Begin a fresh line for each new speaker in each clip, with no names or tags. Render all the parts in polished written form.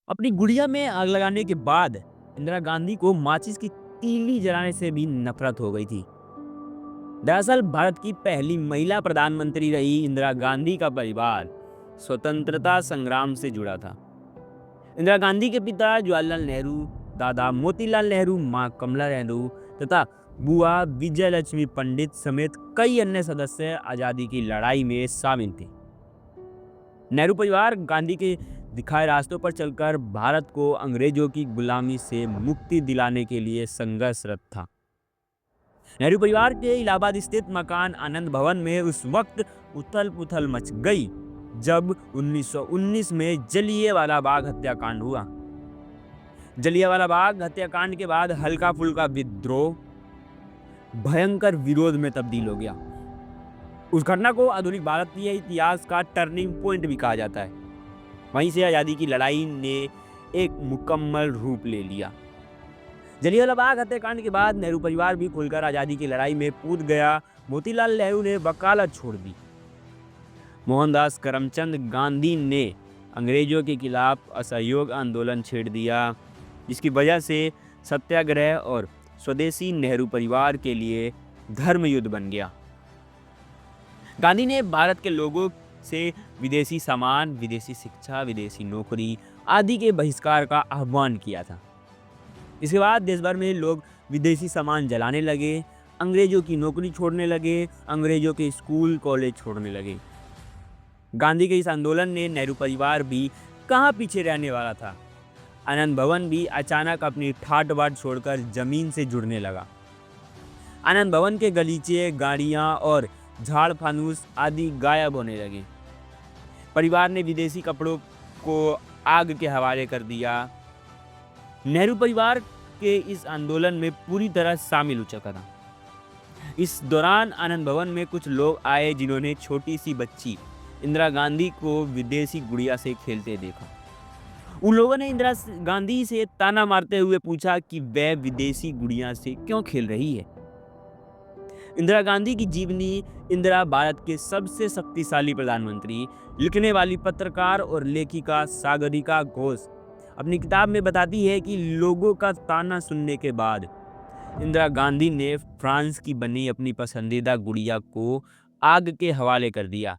अपनी गुड़िया में आग लगाने के बाद इंदिरा गांधी को माचिस की तीली जलाने से भी नफरत हो गई थी। दरअसल भारत की पहली महिला प्रधानमंत्री रही इंदिरा गांधी का परिवार स्वतंत्रता संग्राम से जुड़ा था। इंदिरा गांधी के पिता जवाहरलाल नेहरू, दादा मोतीलाल नेहरू, मां कमला नेहरू तथा बुआ विजय लक्ष्मी पंडित समेत कई अन्य सदस्य आजादी की लड़ाई में शामिल थे। नेहरू परिवार गांधी के दिखाए रास्तों पर चलकर भारत को अंग्रेजों की गुलामी से मुक्ति दिलाने के लिए संघर्षरत था। नेहरू परिवार के इलाहाबाद स्थित मकान आनंद भवन में उस वक्त उथल पुथल मच गई जब 1919 में जलियांवाला बाग हत्याकांड हुआ। जलियांवाला बाग हत्याकांड के बाद हल्का फुल्का विद्रोह भयंकर विरोध में तब्दील हो गया। उस घटना को आधुनिक भारतीय इतिहास का टर्निंग पॉइंट भी कहा जाता है। वहीं से आजादी की लड़ाई ने एक मुकम्मल रूप ले लिया। जलियांवाला बाग हत्याकांड के बाद नेहरू परिवार भी खुलकर आजादी की लड़ाई में कूद गया। मोतीलाल नेहरू ने वकालत छोड़ दी। मोहनदास करमचंद गांधी ने अंग्रेजों के खिलाफ असहयोग आंदोलन छेड़ दिया, जिसकी वजह से सत्याग्रह और स्वदेशी नेहरू परिवार के लिए धर्म युद्ध बन गया। गांधी ने भारत के लोगों से विदेशी सामान, विदेशी शिक्षा, विदेशी नौकरी आदि के बहिष्कार का आह्वान किया था। इसके बाद देश भर में लोग विदेशी सामान जलाने लगे, अंग्रेजों की नौकरी छोड़ने लगे, अंग्रेजों के स्कूल कॉलेज छोड़ने लगे। गांधी के इस आंदोलन ने नेहरू परिवार भी कहाँ पीछे रहने वाला था। आनंद भवन भी अचानक अपनी ठाट बाट छोड़कर जमीन से जुड़ने लगा। आनंद भवन के गलीचे, गाड़ियां और झाड़ फानूस आदि गायब होने लगे। परिवार ने विदेशी कपड़ों को आग के हवाले कर दिया। नेहरू परिवार के इस आंदोलन में पूरी तरह शामिल हो चुका था। इस दौरान आनंद भवन में कुछ लोग आए जिन्होंने छोटी सी बच्ची इंदिरा गांधी को विदेशी गुड़िया से खेलते देखा। उन लोगों ने इंदिरा गांधी से ताना मारते हुए पूछा कि वह विदेशी गुड़िया से क्यों खेल रही है। इंदिरा गांधी की जीवनी इंदिरा भारत के सबसे शक्तिशाली प्रधानमंत्री, लिखने वाली पत्रकार और लेखिका सागरिका घोष अपनी किताब में बताती है कि लोगों का ताना सुनने के बाद इंदिरा गांधी ने फ्रांस की बनी अपनी पसंदीदा गुड़िया को आग के हवाले कर दिया।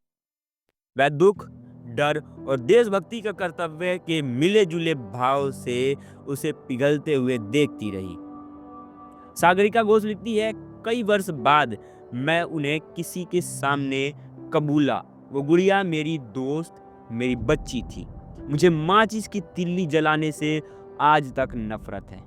वह दुख, डर और देशभक्ति का कर्तव्य के मिले जुले भाव से उसे पिघलते हुए देखती रही। सागरिका घोष लिखती है, कई वर्ष बाद मैं उन्हें किसी के सामने कबूला। वो गुड़िया मेरी दोस्त, मेरी बच्ची थी। मुझे माचिस की तिल्ली जलाने से आज तक नफरत है।